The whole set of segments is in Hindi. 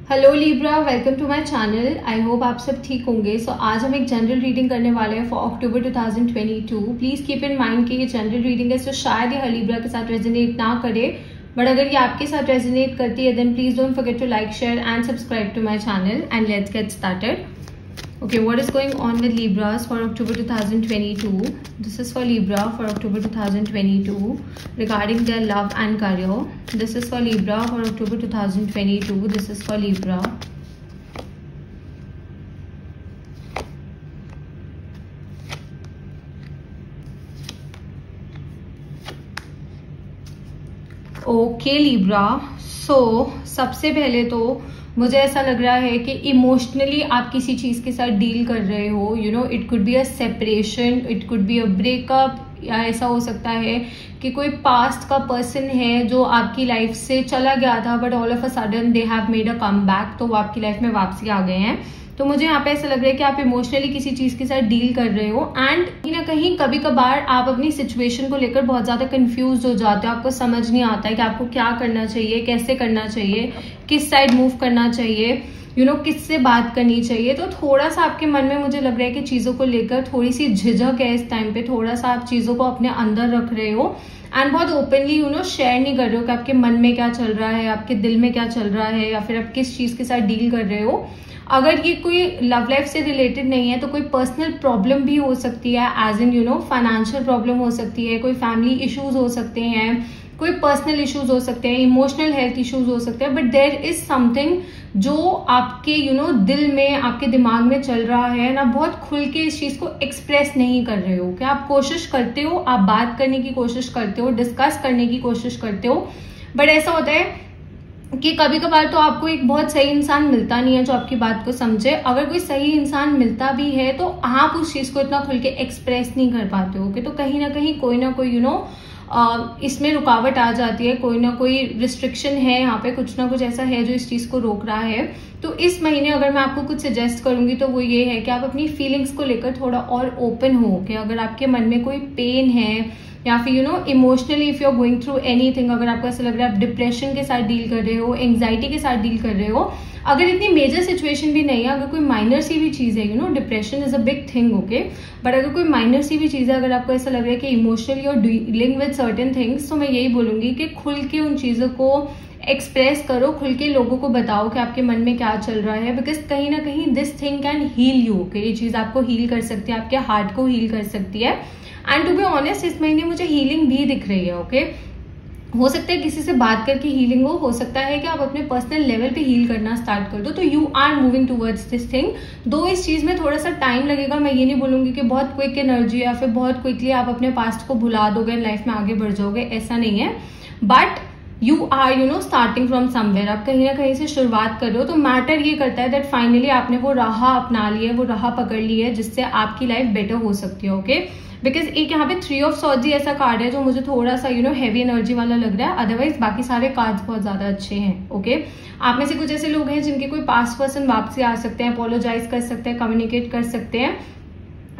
Hello Libra, welcome to my channel. I hope आप सब ठीक होंगे। आज हम एक जनरल रीडिंग करने वाले हैं for October 2022। Please keep in mind कि ये जनरल रीडिंग है, शायद ये हर लिब्रा के साथ रेजोनेट ना करे, बट अगर ये आपके साथ रेजोनेट करती है then please don't forget to like, share and subscribe to my channel and let's get started. Okay, what is going on with Libras for October 2022? This is for Libra for October 2022 regarding their love and career. This is for Libra for October 2022. This is for Libra. Okay, Libra. So, सबसे पहले तो मुझे ऐसा लग रहा है कि इमोशनली आप किसी चीज के साथ डील कर रहे हो. You know, it could be a separation, it could be a breakup, या ऐसा हो सकता है कि कोई पास्ट का पर्सन है जो आपकी लाइफ से चला गया था but all of a sudden they have made a come back, तो वो आपकी लाइफ में वापसी आ गए हैं. तो मुझे यहाँ पे ऐसा लग रहा है कि आप इमोशनली किसी चीज के साथ डील कर रहे हो एंड कहीं ना कहीं कभी कभार आप अपनी सिचुएशन को लेकर बहुत ज्यादा कंफ्यूज हो जाते हो. आपको समझ नहीं आता है कि आपको क्या करना चाहिए, कैसे करना चाहिए, किस साइड मूव करना चाहिए, यू नो किससे बात करनी चाहिए. तो थोड़ा सा आपके मन में मुझे लग रहा है कि चीजों को लेकर थोड़ी सी झिझक है इस टाइम पे. थोड़ा सा आप चीजों को अपने अंदर रख रहे हो एंड बहुत ओपनली यू नो शेयर नहीं कर रहे हो कि आपके मन में क्या चल रहा है, आपके दिल में क्या चल रहा है, या फिर आप किस चीज के साथ डील कर रहे हो. अगर ये कोई लव लाइफ से रिलेटेड नहीं है तो कोई पर्सनल प्रॉब्लम भी हो सकती है, as in you know financial problem हो सकती है, कोई फैमिली इश्यूज हो सकते हैं, कोई पर्सनल इश्यूज हो सकते हैं, इमोशनल हेल्थ इश्यूज हो सकते हैं. बट देयर इज समथिंग जो आपके यू नो दिल में, आपके दिमाग में चल रहा है ना, बहुत खुल के इस चीज को एक्सप्रेस नहीं कर रहे हो. कि आप कोशिश करते हो, आप बात करने की कोशिश करते हो, डिस्कस करने की कोशिश करते हो, बट ऐसा होता है कि कभी कभार तो आपको एक बहुत सही इंसान मिलता नहीं है जो आपकी बात को समझे. अगर कोई सही इंसान मिलता भी है तो आप उस चीज को इतना खुल के एक्सप्रेस नहीं कर पाते हो. तो कहीं ना कोई यू नो इसमें रुकावट आ जाती है, कोई ना कोई रिस्ट्रिक्शन है यहाँ पे, कुछ ना कुछ ऐसा है जो इस चीज को रोक रहा है. तो इस महीने अगर मैं आपको कुछ सजेस्ट करूंगी तो वो ये है कि आप अपनी फीलिंग्स को लेकर थोड़ा और ओपन हो. कि अगर आपके मन में कोई पेन है या फिर you know emotionally if you are going through anything, अगर आपको ऐसा लग रहा है आप डिप्रेशन के साथ डील कर रहे हो, एंग्जाइटी के साथ डील कर रहे हो, अगर इतनी मेजर सिचुएशन भी नहीं है, अगर कोई माइनर सी भी चीज है, you know depression is a big thing, okay, but अगर कोई माइनर सी भी चीज है, अगर आपको ऐसा लग रहा है कि इमोशनली और डीलिंग विद सर्टेन थिंग्स, तो मैं यही बोलूंगी कि खुल के उन चीजों को एक्सप्रेस करो, खुल के लोगों को बताओ कि आपके मन में क्या चल रहा है. बिकॉज कहीं ना कहीं this thing can heal you. Okay, ये चीज आपको हील कर सकती है, आपके हार्ट को हील कर सकती है. एंड टू बी ऑनेस्ट इस महीने मुझे हीलिंग भी दिख रही है. ओके, हो सकता है किसी से बात करके हीलिंग हो सकता है कि आप अपने पर्सनल लेवल पे हील करना स्टार्ट कर दो. तो you are moving towards this thing. दो इस चीज में थोड़ा सा टाइम लगेगा. मैं ये नहीं बोलूंगी कि बहुत क्विक एनर्जी या फिर बहुत क्विकली आप अपने पास्ट को भुला दोगे, लाइफ में आगे बढ़ जाओगे, ऐसा नहीं है. But you are you know starting from somewhere. आप कहीं ना कहीं से शुरुआत कर रहे हो. तो मैटर ये करता है दैट फाइनली आपने वो राह अपना ली है, वो राह पकड़ ली है जिससे आपकी लाइफ बेटर हो सकती है. ओके, बिकॉज एक यहाँ पे 3 ऑफ सॉर्ड्स ऐसा कार्ड है जो मुझे थोड़ा सा यू नो हैवी एनर्जी वाला लग रहा है. अदरवाइज बाकी सारे कार्ड्स बहुत ज्यादा अच्छे हैं. ओके, आप में से कुछ ऐसे लोग हैं जिनके कोई पास्ट पर्सन वापसी आ सकते हैं, अपोलोजाइज कर सकते हैं, कम्युनिकेट कर सकते हैं.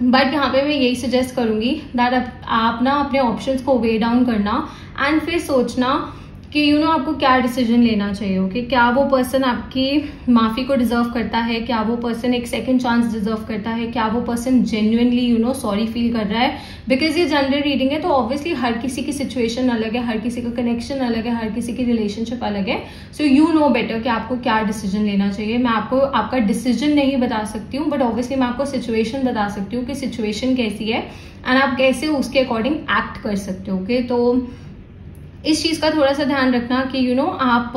बट यहाँ पे मैं यही सजेस्ट करूंगी दैट आप ना अपने ऑप्शंस को वे डाउन करना एंड फिर सोचना कि यू नो आपको क्या डिसीजन लेना चाहिए. ओके, क्या वो पर्सन आपकी माफी को डिजर्व करता है, क्या वो पर्सन एक सेकंड चांस डिजर्व करता है, क्या वो person genuinely you know sorry feel कर रहा है. बिकॉज ये जनरल रीडिंग है तो ऑब्वियसली हर किसी की सिचुएशन अलग है, हर किसी का कनेक्शन अलग है, हर किसी की रिलेशनशिप अलग है. सो यू नो बेटर कि आपको क्या डिसीजन लेना चाहिए. मैं आपको आपका डिसीजन नहीं बता सकती हूँ, बट ऑब्वियसली मैं आपको सिचुएशन बता सकती हूँ कि सिचुएशन कैसी है एंड आप कैसे उसके अकॉर्डिंग एक्ट कर सकते हो. ओके, तो इस चीज का थोड़ा सा ध्यान रखना कि यू नो आप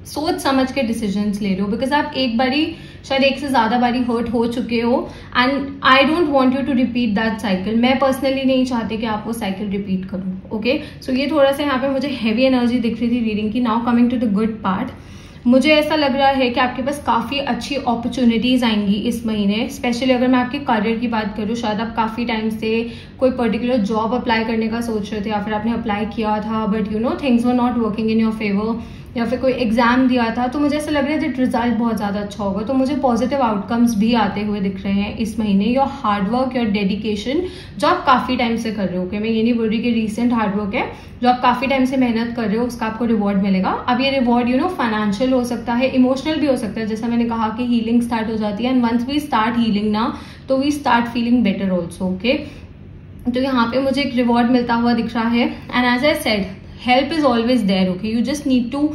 सोच समझ के डिसीजंस ले रहे हो. बिकॉज आप एक बारी शायद एक से ज्यादा बारी हर्ट हो चुके हो and I don't want you to repeat that cycle. मैं पर्सनली नहीं चाहती कि आप वो साइकिल रिपीट करो. ओके, सो ये थोड़ा सा यहाँ पे मुझे हैवी एनर्जी दिख रही थी रीडिंग की. Now coming to the good part, मुझे ऐसा लग रहा है कि आपके पास काफी अच्छी अपॉर्चुनिटीज आएंगी इस महीने. स्पेशली अगर मैं आपके करियर की बात करूँ, शायद आप काफी टाइम से कोई पर्टिकुलर जॉब अप्लाई करने का सोच रहे थे या फिर आपने अप्लाई किया था but you know things were not working in your favour, या फिर कोई एग्जाम दिया था, तो मुझे ऐसा लग रहा है दैट रिजल्ट बहुत ज़्यादा अच्छा होगा। तो मुझे पॉजिटिव आउटकम्स भी आते हुए दिख रहे हैं इस महीने। योर हार्डवर्क, योर डेडिकेशन जो आप काफ़ी टाइम से कर रहे हो, मैं ये नहीं बोल रही कि रिसेंट हार्डवर्क है, जो आप काफ़ी टाइम से मेहनत कर रहे हो उसका आपको रिवॉर्ड मिलेगा। अब ये रिवॉर्ड फाइनेंशियल हो सकता है, इमोशनल भी हो सकता है, जैसा मैंने कहा कि हीलिंग स्टार्ट हो जाती है, and once we start healing ना, तो we start feeling better also. Okay, तो यहाँ पे मुझे एक रिवॉर्ड मिलता हुआ दिख रहा है। And as I said, help is always there. Okay, you just need to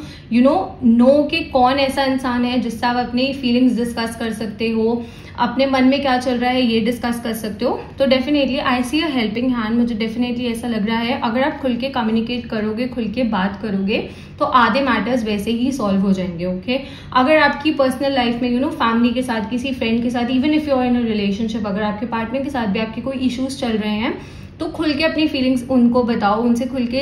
know कि कौन ऐसा इंसान है जिससे आप अपनी फीलिंग्स डिस्कस कर सकते हो, अपने मन में क्या चल रहा है ये डिस्कस कर सकते हो। तो definitely I see a helping hand. मुझे डेफिनेटली ऐसा लग रहा है अगर आप खुल के कम्युनिकेट करोगे, खुल के बात करोगे, तो आधे मैटर्स वैसे ही सॉल्व हो जाएंगे। ओके, अगर आपकी पर्सनल लाइफ में फैमिली के साथ, किसी फ्रेंड के साथ, even if you are in a relationship, अगर आपके पार्टनर के साथ भी आपके कोई इश्यूज चल रहे हैं, तो खुल के अपनी फीलिंग्स उनको बताओ, उनसे खुल के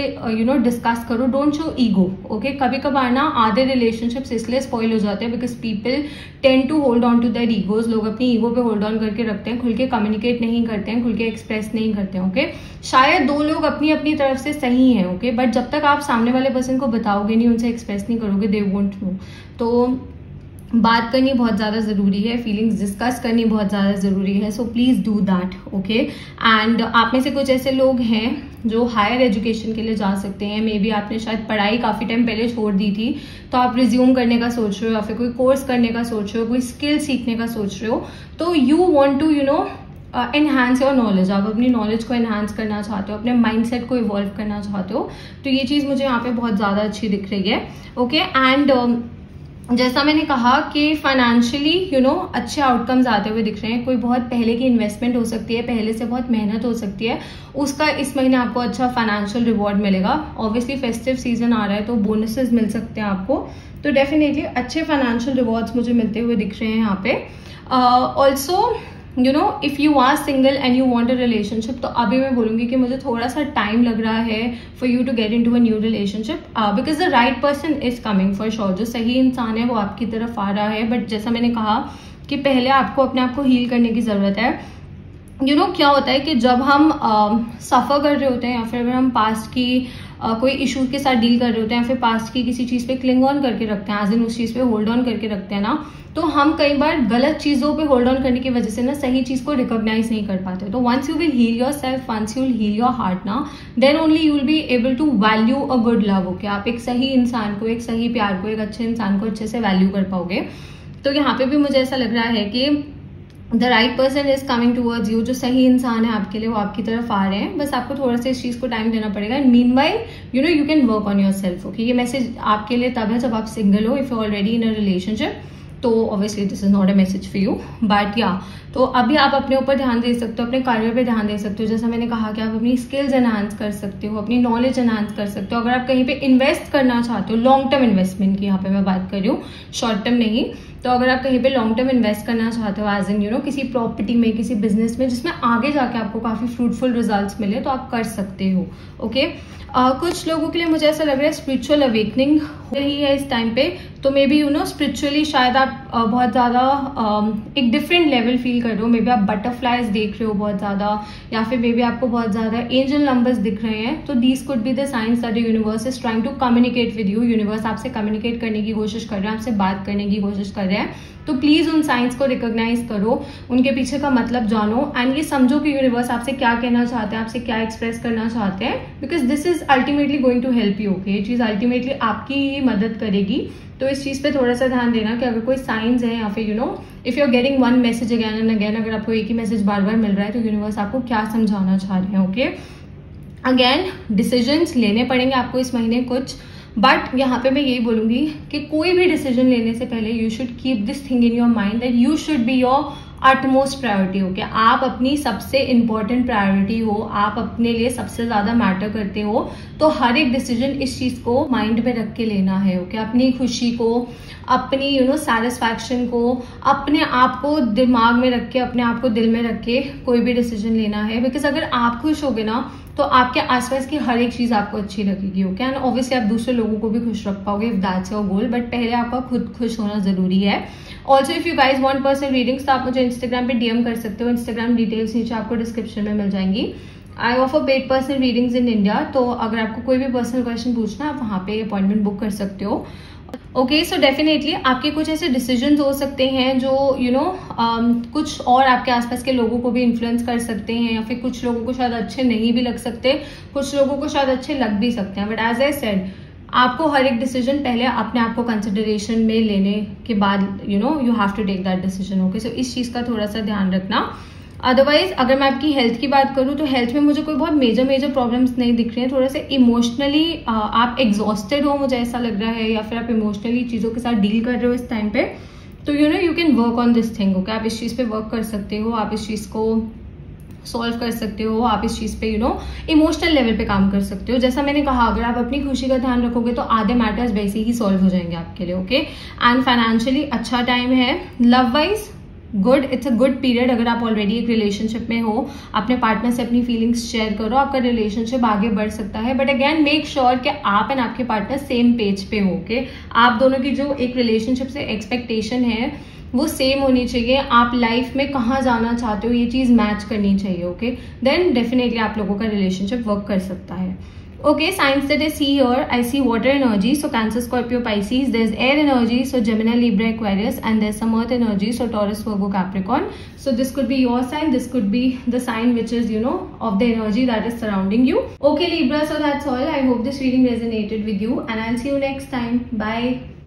डिस्कस करो। Don't show ego. ओके, कभी कभार ना आधे रिलेशनशिप्स इसलिए स्पॉइल हो जाते हैं because people tend to hold on to their egos. लोग अपनी ईगो पे होल्ड ऑन करके रखते हैं, खुल के कम्युनिकेट नहीं करते हैं, खुल के एक्सप्रेस नहीं करते हैं। ओके, शायद दो लोग अपनी अपनी तरफ से सही हैं, ओके, बट जब तक आप सामने वाले पर्सन को बताओगे नहीं, उनसे एक्सप्रेस नहीं करोगे, दे वोंट नो। तो बात करनी बहुत ज़्यादा ज़रूरी है, फीलिंग्स डिस्कस करनी बहुत ज़्यादा ज़रूरी है। So please do that. Okay, and आप में से कुछ ऐसे लोग हैं जो हायर एजुकेशन के लिए जा सकते हैं। मे बी आपने शायद पढ़ाई काफ़ी टाइम पहले छोड़ दी थी, तो आप रिज्यूम करने का सोच रहे हो, या फिर कोई कोर्स करने का सोच रहे हो, कोई स्किल सीखने का सोच रहे हो। तो you want to enhance your knowledge. आप अपनी नॉलेज को एनहांस करना चाहते हो, अपने माइंडसेट को इवॉल्व करना चाहते हो। तो ये चीज़ मुझे यहाँ पे बहुत ज़्यादा अच्छी दिख रही है। ओके, एंड जैसा मैंने कहा कि फाइनेंशियली अच्छे आउटकम्स आते हुए दिख रहे हैं। कोई बहुत पहले की इन्वेस्टमेंट हो सकती है, पहले से बहुत मेहनत हो सकती है, उसका इस महीने आपको अच्छा फाइनेंशियल रिवॉर्ड मिलेगा। ऑब्वियसली फेस्टिव सीजन आ रहा है तो बोनसेस मिल सकते हैं आपको। तो डेफिनेटली अच्छे फाइनेंशियल रिवॉर्ड्स मुझे मिलते हुए दिख रहे हैं यहाँ पे। Also if you are single and you want a relationship, तो अभी मैं बोलूंगी कि मुझे थोड़ा सा टाइम लग रहा है for you to get into a new relationship, because the right person is coming for sure. जो सही इंसान है वो आपकी तरफ आ रहा है, बट जैसा मैंने कहा कि पहले आपको अपने आप को हील करने की जरूरत है। क्या होता है कि जब हम सफ़र कर रहे होते हैं, या फिर अगर हम पास्ट की कोई इशू के साथ डील कर रहे होते हैं, या फिर पास्ट की किसी चीज़ पे क्लिंग ऑन करके रखते हैं, एज इन उस चीज़ पे होल्ड ऑन करके रखते हैं ना, तो हम कई बार गलत चीज़ों पे होल्ड ऑन करने की वजह से ना सही चीज़ को रिकॉग्नाइज नहीं कर पाते। तो once you will heal yourself, once you will heal your heart ना, then only you will be able to value a good love. Okay, आप एक सही इंसान को, एक सही प्यार को, एक अच्छे इंसान को अच्छे से वैल्यू कर पाओगे। तो यहाँ पे भी मुझे ऐसा लग रहा है कि the right person is coming towards you. जो सही इंसान है आपके लिए वो आपकी तरफ आ रहे हैं, बस आपको थोड़ा सा इस चीज को टाइम देना पड़ेगा। And meanwhile you can work on yourself. Okay, ये मैसेज आपके लिए तब है जब आप सिंगल हो। If you already in a relationship, तो obviously this is not a message for you, but या तो अभी आप अपने ऊपर ध्यान दे सकते हो, अपने करियर पे ध्यान दे सकते हो। जैसा मैंने कहा कि आप अपनी स्किल्स एनहांस कर सकते हो, अपनी नॉलेज एनहांस कर सकते हो। अगर आप कहीं पे इन्वेस्ट करना चाहते हो, लॉन्ग टर्म इन्वेस्टमेंट की यहाँ पे मैं बात कर रही हूँ, शॉर्ट टर्म नहीं, तो अगर आप कहीं पे लॉन्ग टर्म इन्वेस्ट करना चाहते हो, एज इन किसी प्रॉपर्टी में, किसी बिजनेस में, जिसमें आगे जाके आपको काफी फ्रूटफुल रिजल्ट्स मिले, तो आप कर सकते हो। ओके, कुछ लोगों के लिए मुझे ऐसा लग रहा है स्पिरिचुअल अवेकनिंग हो रही है इस टाइम पे। तो मे बी स्पिरिचुअली शायद आप बहुत ज्यादा एक डिफरेंट लेवल फील कर रहे हो। मे बी आप बटरफ्लाइज देख रहे हो बहुत ज्यादा, या फिर मे बी आपको बहुत ज्यादा एंजल नंबर्स दिख रहे हैं। तो these could be the signs that the universe is trying to communicate with you. Universe आपसे कम्युनिकेट करने की कोशिश कर रहे हैं, आपसे बात करने की कोशिश कर रहे हैं। तो प्लीज उन साइंस को रिकॉग्नाइज करो, उनके पीछे का मतलब जानो, एंड ये समझो कि यूनिवर्स आपसे क्या कहना चाहते हैं, आपसे क्या एक्सप्रेस करना चाहते हैं, because this is ultimately going to help you. Okay, ये चीज अल्टीमेटली आपकी ही मदद करेगी। तो इस चीज पे थोड़ा सा ध्यान देना कि अगर कोई साइंस है, या फिर if you are getting one message again and again, अगर आपको एक ही मैसेज बार बार मिल रहा है, तो यूनिवर्स आपको क्या समझाना चाह रहे हैं। ओके, अगेन डिसीजंस लेने पड़ेंगे आपको इस महीने कुछ, बट यहाँ पे मैं यही बोलूंगी कि कोई भी डिसीजन लेने से पहले you should keep this thing in your mind that you should be your utmost priority. हो कि आप अपनी सबसे इंपॉर्टेंट प्रायोरिटी हो, आप अपने लिए सबसे ज्यादा मैटर करते हो। तो हर एक डिसीजन इस चीज को माइंड में रख के लेना है। ओके, अपनी खुशी को, अपनी सेटिस्फैक्शन को, अपने आप को दिमाग में रख के, अपने आप को दिल में रख के कोई भी डिसीजन लेना है। बिकॉज अगर आप खुश होगे ना, तो आपके आसपास की हर एक चीज आपको अच्छी लगेगी। ओके, एंड ऑब्वियसली आप दूसरे लोगों को भी खुश रख पाओगे if that's your goal, but पहले आपका खुद खुश होना जरूरी है। Also if you guys want personal readings, तो आप मुझे इंस्टाग्राम पे डीएम कर सकते हो। इंस्टाग्राम डिटेल्स नीचे आपको डिस्क्रिप्शन में मिल जाएंगी। I offer paid personal readings in India, तो अगर आपको कोई भी पर्सनल क्वेश्चन पूछना है आप वहाँ पे अपॉइंटमेंट बुक कर सकते हो। ओके, सो डेफिनेटली आपके कुछ ऐसे डिसीजंस हो सकते हैं जो कुछ और आपके आसपास के लोगों को भी इन्फ्लुएंस कर सकते हैं, या फिर कुछ लोगों को शायद अच्छे नहीं भी लग सकते, कुछ लोगों को शायद अच्छे लग भी सकते हैं। बट एज आई सेड, आपको हर एक डिसीजन पहले अपने आप को कंसिडरेशन में लेने के बाद you have to take that decision. Okay, so इस चीज का थोड़ा सा ध्यान रखना। अदरवाइज अगर मैं आपकी हेल्थ की बात करूं तो हेल्थ में मुझे कोई बहुत मेजर प्रॉब्लम्स नहीं दिख रही हैं। थोड़े से इमोशनली आप एग्जॉस्टेड हो, मुझे ऐसा लग रहा है, या फिर आप इमोशनली चीज़ों के साथ डील कर रहे हो इस टाइम पे, तो you can work on this thing. Okay, आप इस चीज़ पे वर्क कर सकते हो, आप इस चीज़ को सॉल्व कर सकते हो, आप इस चीज पे इमोशनल लेवल पे काम कर सकते हो। जैसा मैंने कहा, अगर आप अपनी खुशी का ध्यान रखोगे तो आधे मैटर्स वैसे ही सॉल्व हो जाएंगे आपके लिए। ओके, एंड फाइनेंशियली अच्छा टाइम है। Love wise good, it's a good period. अगर आप ऑलरेडी एक रिलेशनशिप में हो, अपने पार्टनर से अपनी फीलिंग्स शेयर करो, आपका रिलेशनशिप आगे बढ़ सकता है। बट अगेन मेक श्योर कि आप एंड आपके पार्टनर सेम पेज पे हो। ओके, आप दोनों की जो एक रिलेशनशिप से एक्सपेक्टेशन है वो सेम होनी चाहिए। आप लाइफ में कहाँ जाना चाहते हो ये चीज मैच करनी चाहिए। ओके, देन डेफिनेटली आप लोगों का रिलेशनशिप वर्क कर सकता है। Okay, signs that I see here, I see water energy, so Cancer, Scorpio, Pisces. There's air energy, so Gemini, Libra, Aquarius, and there's some earth energy, so Taurus, Virgo, Capricorn. So this could be your sign, this could be the sign which is, of the energy that is surrounding you. Okay, Libra, so that's all. I hope this reading resonated with you, and I'll see you next time. Bye.